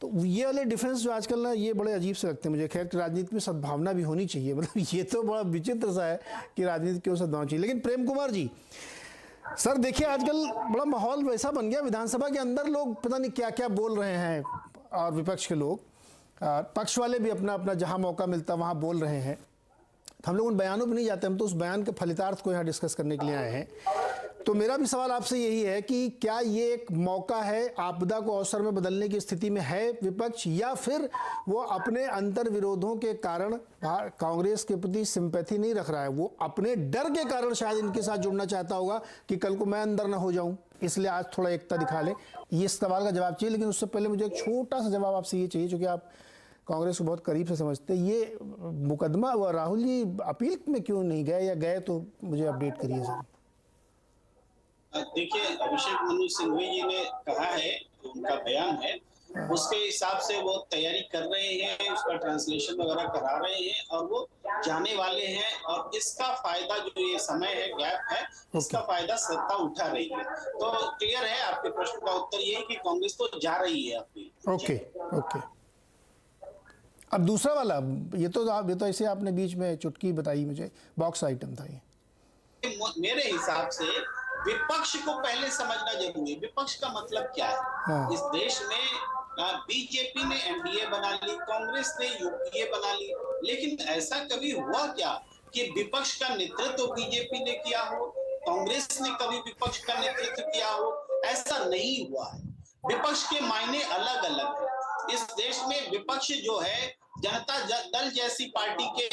तो ये वाले डिफरेंस जो आजकल ना ये बड़े अजीब से लगते हैं मुझे। खैर राजनीति में सद्भावना भी होनी चाहिए, मतलब ये तो बड़ा विचित्र सा है कि राजनीति क्यों सद्भावना चाहिए। लेकिन प्रेम कुमार जी, सर देखिए आजकल बड़ा माहौल वैसा बन गया, विधानसभा के अंदर लोग पता नहीं क्या क्या बोल रहे हैं, और विपक्ष के लोग, पक्ष वाले भी अपना अपना जहां मौका मिलता वहां बोल रहे हैं। हम लोग उन बयानों पर नहीं जाते, हम तो उस बयान के फलितार्थ को यहाँ डिस्कस करने के लिए आए हैं। तो मेरा भी सवाल आपसे यही है कि क्या ये एक मौका है, आपदा को अवसर में बदलने की स्थिति में है विपक्ष, या फिर वो अपने अंतर विरोधों के कारण कांग्रेस के प्रति सिंपैथी नहीं रख रहा है, वो अपने डर के कारण शायद इनके साथ जुड़ना चाहता होगा कि कल को मैं अंदर ना हो जाऊं, इसलिए आज थोड़ा एकता दिखा ले। ये सवाल का जवाब चाहिए, लेकिन उससे पहले मुझे एक छोटा सा जवाब आपसे ये चाहिए, क्योंकि आप कांग्रेस को बहुत करीब से समझते हैं। ये मुकदमा हुआ, राहुल जी अपील में क्यों नहीं गए, या गए तो मुझे अपडेट करिए सर। देखिए, अभिषेक मनु सिंघवी जी ने कहा है, उनका बयान है, उसके हिसाब से वो तैयारी कर रहे हैं, उसका ट्रांसलेशन वगैरह करा रहे हैं और वो जाने वाले हैं। और इसका फायदा, जो ये समय है, गैप है, इसका फायदा सत्ता उठा रही है। तो क्लियर है, आपके प्रश्न का उत्तर ये है कि कांग्रेस तो जा रही है अपनी। ओके। अब दूसरा वाला, ये तो ऐसे आपने बीच में चुटकी बताई मुझे, बॉक्स आइटम था ये। मेरे हिसाब से विपक्ष को पहले समझना जरूरी है। विपक्ष का मतलब क्या है? हाँ। इस देश में बीजेपी ने एनडीए बना ली, कांग्रेस ने यूपीए बना ली, लेकिन ऐसा कभी हुआ क्या कि विपक्ष का नेतृत्व बीजेपी ने किया हो, कांग्रेस ने कभी विपक्ष का नेतृत्व किया हो? ऐसा नहीं हुआ है। विपक्ष के मायने अलग अलग है। इस देश में विपक्ष जो है, जनता दल जैसी पार्टी के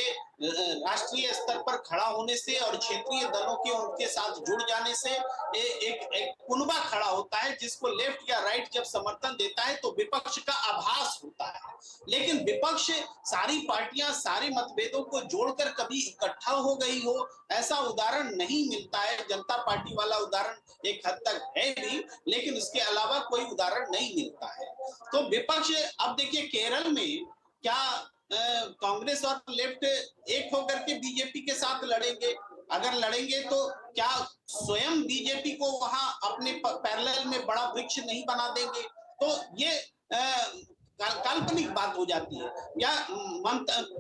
राष्ट्रीय स्तर पर खड़ा होने से और क्षेत्रीय दलों के उनके साथ जुड़ जाने से एक कुनबा खड़ा होता है, जिसको लेफ्ट या राइट जब समर्थन देता है तो विपक्ष का आभास होता है। लेकिन विपक्ष सारी पार्टियां सारे मतभेदों को जोड़कर कभी इकट्ठा हो गई हो, ऐसा उदाहरण नहीं मिलता है। जनता पार्टी वाला उदाहरण एक हद तक है भी, लेकिन इसके अलावा कोई उदाहरण नहीं मिलता है। तो विपक्ष, अब देखिए केरल में क्या कांग्रेस और लेफ्ट एक होकर के बीजेपी के साथ लड़ेंगे? अगर लड़ेंगे तो क्या स्वयं बीजेपी को वहां अपने पैरेलल में बड़ा वृक्ष नहीं बना देंगे? तो ये काल्पनिक बात हो जाती है। या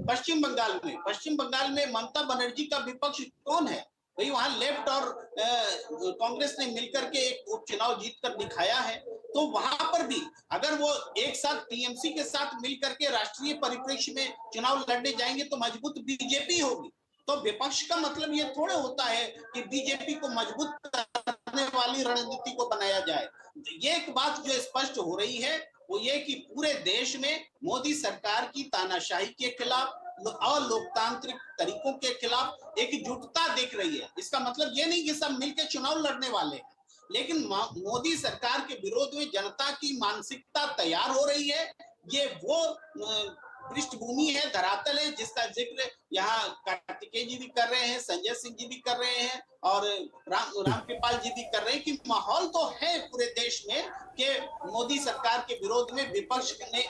पश्चिम बंगाल में ममता बनर्जी का विपक्ष कौन है? भाई वहां लेफ्ट और कांग्रेस ने मिलकर के एक उपचुनाव जीतकर दिखाया है। तो वहां पर भी अगर वो एक साथ टीएमसी के साथ मिलकर के राष्ट्रीय परिप्रेक्ष्य में चुनाव लड़ने जाएंगे तो मजबूत बीजेपी होगी। तो विपक्ष का मतलब ये थोड़ा होता है कि बीजेपी को मजबूत करने वाली रणनीति को बनाया जाए। ये एक बात जो स्पष्ट हो रही है वो ये कि पूरे देश में मोदी सरकार की तानाशाही के खिलाफ और लोकतांत्रिक तरीकों के खिलाफ एकजुटता दिख रही है। इसका मतलब ये नहीं कि सब मिलकर चुनाव लड़ने वाले हैं, लेकिन मोदी सरकार के विरोध में जनता की मानसिकता तैयार हो रही है। ये वो पृष्ठभूमि है, धरातल है, जिसका जिक्र यहाँ कार्तिकेय जी भी कर रहे हैं, संजय सिंह जी भी कर रहे हैं और रामकृपाल जी भी कर रहे हैं कि माहौल तो है पूरे देश में कि मोदी सरकार के विरोध में विपक्ष ने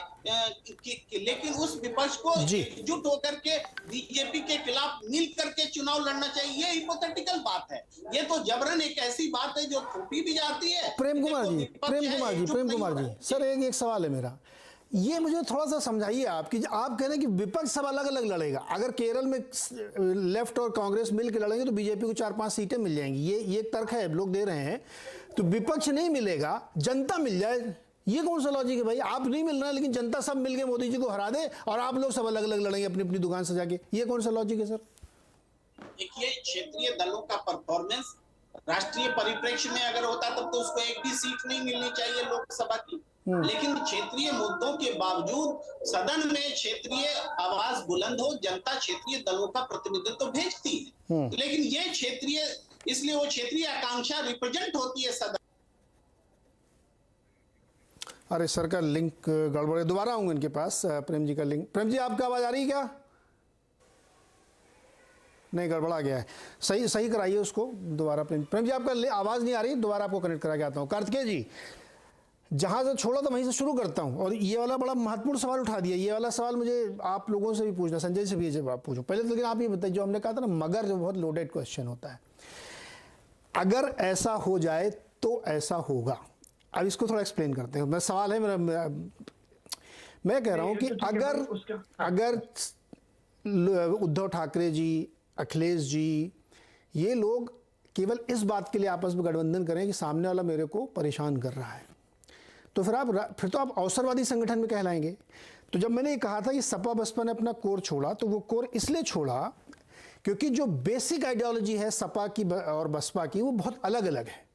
लेकिन उस विपक्ष को एकजुट होकर के बीजेपी के खिलाफ मिल करके चुनाव लड़ना चाहिए। ये हिपोथेटिकल बात है। ये तो जबरन एक ऐसी बात है जो थोपी भी जाती है। प्रेम कुमार जी सर, एक सवाल है मेरा, ये मुझे थोड़ा सा समझाइए आप कि आप कह रहे हैं कि विपक्ष सब अलग अलग लड़ेगा। अगर केरल में लेफ्ट और कांग्रेस मिलकर लड़ेंगे तो बीजेपी को 4-5 सीटें मिल जाएंगी, ये एक तर्क है, लोग दे रहे हैं। तो विपक्ष नहीं मिलेगा, जनता मिल जाए, ये कौन सा लॉजिक है भाई? आप नहीं मिल रहा है लेकिन जनता सब मिलकर मोदी जी को हरा दे और आप लोग सब अलग अलग लड़ेंगे अपनी अपनी दुकान सजा के, ये कौन सा लॉजिक है सर? देखिए, क्षेत्रीय दलों का परफॉर्मेंस राष्ट्रीय परिप्रेक्ष्य में अगर होता तब तो उसको एक भी सीट नहीं मिलनी चाहिए लोकसभा की, लेकिन क्षेत्रीय मुद्दों के बावजूद सदन में क्षेत्रीय आवाज बुलंद हो, जनता क्षेत्रीय दलों का प्रतिनिधित्व तो भेजती है। लेकिन ये क्षेत्रीय, इसलिए वो क्षेत्रीय आकांक्षा रिप्रेजेंट होती है सदन। अरे सर का लिंक गड़बड़ है, दोबारा आऊंगा इनके पास। प्रेम जी का लिंक, प्रेम जी आपका आवाज आ रही है क्या? नहीं, गड़बड़ा गया है, सही कराइए उसको दोबारा। प्रेम जी आपका आवाज नहीं आ रही, दोबारा आपको कनेक्ट करा के आता हूँ। कार्तिकेय जी, जहां से छोड़ा तो वहीं से शुरू करता हूं, और ये वाला बड़ा महत्वपूर्ण सवाल उठा दिया। ये वाला सवाल मुझे आप लोगों से भी पूछना, संजय से भी जवाब पूछो पहले तो। लेकिन आप ये बताइए, जो हमने कहा था ना मगर, जो बहुत लोडेड क्वेश्चन होता है, अगर ऐसा हो जाए तो ऐसा होगा। अब इसको थोड़ा एक्सप्लेन करते हैं। मैं सवाल है मेरा, मैं कह रहा हूं कि अगर उद्धव ठाकरे जी, अखिलेश जी, ये लोग केवल इस बात के लिए आपस में गठबंधन करें कि सामने वाला मेरे को परेशान कर रहा है, तो फिर तो आप अवसरवादी संगठन में कहलाएंगे। तो जब मैंने ये कहा था कि सपा बसपा ने अपना कोर छोड़ा, तो वो कोर इसलिए छोड़ा क्योंकि जो बेसिक आइडियोलॉजी है सपा की और बसपा की, वो बहुत अलग अलग है।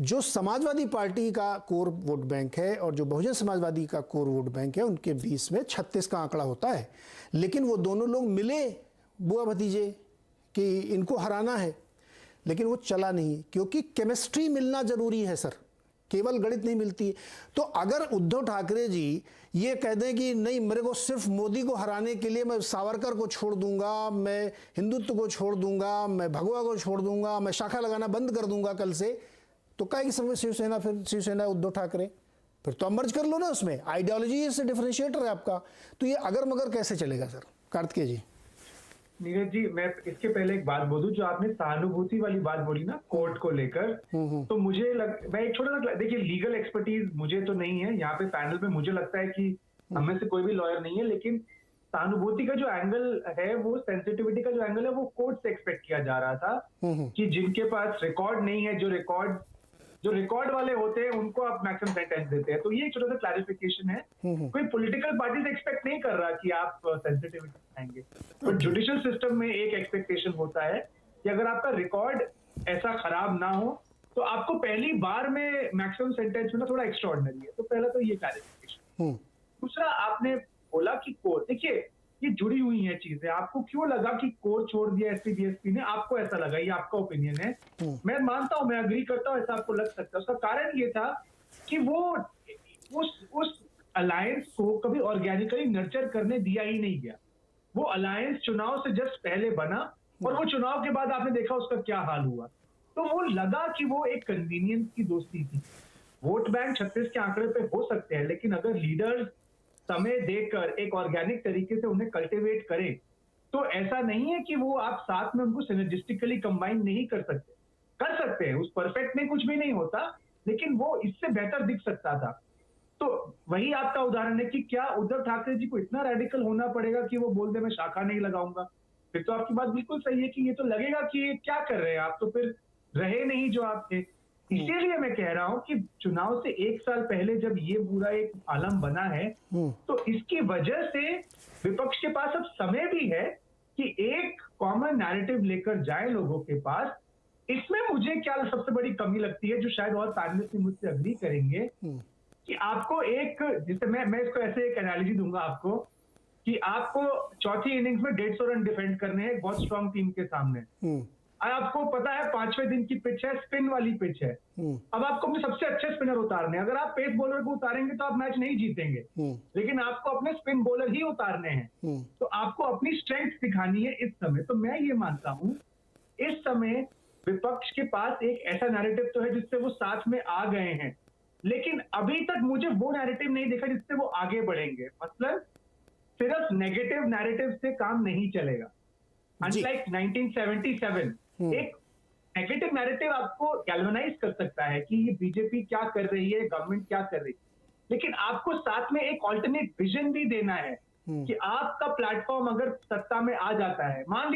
जो समाजवादी पार्टी का कोर वोट बैंक है और जो बहुजन समाजवादी का कोर वोट बैंक है, उनके बीच में 36 का आंकड़ा होता है। लेकिन वो दोनों लोग मिले बुआ भतीजे कि इनको हराना है, लेकिन वो चला नहीं, क्योंकि केमिस्ट्री मिलना जरूरी है सर, केवल गणित नहीं मिलती। तो अगर उद्धव ठाकरे जी ये कह दें कि नहीं, मेरे को सिर्फ मोदी को हराने के लिए मैं सावरकर को छोड़ दूंगा, मैं हिंदुत्व को छोड़ दूंगा, मैं भगवा को छोड़ दूंगा, मैं शाखा लगाना बंद कर दूंगा कल से, तो क्या कि समय शिवसेना, फिर शिवसेना उद्धव ठाकरे, फिर तो मर्ज कर लो ना, उसमें आइडियोलॉजी से डिफरेंशिएटर है आपका। तो ये अगर मगर कैसे चलेगा सर? कार्तिकेय जी। नीरज जी, मैं इसके पहले एक बात बोलूं, जो आपने सहानुभूति वाली बात बोली ना कोर्ट को लेकर, तो मुझे मैं एक छोटा सा, देखिए लीगल एक्सपर्टीज मुझे तो नहीं है यहाँ पे पैनल पे, मुझे लगता है कि हमें से कोई भी लॉयर नहीं है, लेकिन सहानुभूति का जो एंगल है, वो सेंसिटिविटी का जो एंगल है, वो कोर्ट से एक्सपेक्ट किया जा रहा था कि जिनके पास रिकॉर्ड नहीं है, जो रिकॉर्ड वाले होते हैं उनको आप मैक्सिमम सेंटेंस देते हैं। तो ये छोटा सा क्लैरिफिकेशन है। कोई पॉलिटिकल पार्टी से एक्सपेक्ट नहीं कर रहा कि आप सेंसिटिविटी दिखाएंगे, बट जुडिशियल सिस्टम में एक एक्सपेक्टेशन होता है कि अगर आपका रिकॉर्ड ऐसा खराब ना हो तो आपको पहली बार में मैक्सिमम सेंटेंस मिलना थोड़ा एक्स्ट्राऑर्डिनरी है। तो पहला तो ये क्लैरिफिकेशन। दूसरा, आपने बोला कि कोर, देखिए ये जुड़ी हुई है चीजें। आपको क्यों लगा कि कोर छोड़ दिया एसपी बीएसपी ने? आपको ऐसा लगा, ये आपका ओपिनियन है, मैं मानता हूं, मैं अग्री करता हूं, ऐसा आपको लग सकता है। उसका कारण ये था कि वो उस अलायंस को कभी ऑर्गेनिकली नर्चर करने दिया ही नहीं गया। वो अलायंस चुनाव से जस्ट पहले बना और वो चुनाव के बाद आपने देखा उसका क्या हाल हुआ। तो वो लगा कि वो एक कन्वीनियंस की दोस्ती थी। वोट बैंक 36 के आंकड़े पे हो सकते हैं, लेकिन अगर लीडर्स समय देकर एक ऑर्गेनिक तरीके से उन्हें कल्टिवेट करें, तो ऐसा नहीं है कि वो आप साथ में उनको सिनर्जिस्टिकली कंबाइन नहीं कर सकते। कर सकते हैं, उस परफेक्ट में कुछ भी नहीं होता, लेकिन वो इससे बेहतर दिख सकता था। तो वही आपका उदाहरण है कि क्या उद्धव ठाकरे जी को इतना रेडिकल होना पड़ेगा कि वो बोल दे मैं शाखा नहीं लगाऊंगा? फिर तो आपकी बात बिल्कुल सही है कि ये तो लगेगा कि ये क्या कर रहे हैं आप, तो फिर रहे नहीं जो आप थे। इसीलिए मैं कह रहा हूं कि चुनाव से 1 साल पहले जब ये पूरा एक आलम बना है, तो इसकी वजह से विपक्ष के पास अब समय भी है कि एक कॉमन नैरेटिव लेकर जाए लोगों के पास। इसमें मुझे क्या सबसे बड़ी कमी लगती है, जो शायद और पैनलिस्ट भी मुझसे अग्री करेंगे, कि आपको एक, जिसे मैं इसको ऐसे एक एनालिसिस दूंगा आपको, कि आपको चौथी इनिंग्स में 150 रन डिफेंड करने हैं बहुत स्ट्रांग टीम के सामने। आपको पता है 5वें दिन की पिच है, स्पिन वाली पिच है। अब आपको अपने सबसे अच्छे स्पिनर उतारने हैं। अगर आप पेस बॉलर को उतारेंगे तो आप मैच नहीं जीतेंगे, लेकिन आपको अपने स्पिन बॉलर ही उतारने हैं। तो आपको अपनी स्ट्रेंथ दिखानी है इस समय। तो मैं ये मानता हूं इस समय विपक्ष के पास एक ऐसा नैरेटिव तो है जिससे वो साथ में आ गए हैं, लेकिन अभी तक मुझे वो नैरेटिव नहीं दिखा जिससे वो आगे बढ़ेंगे। मतलब सिर्फ नेगेटिव नैरेटिव से काम नहीं चलेगा। अनलाइक 1977, एक नेगेटिव नैरेटिव आपको गैल्वेनाइज कर सकता है कि ये बीजेपी क्या कर रही है, गवर्नमेंट क्या कर रही है, लेकिन आपको साथ में एक ऑल्टरनेट विजन भी देना है कि आपका प्लेटफॉर्म अगर सत्ता में आ जाता है, मान लीजिए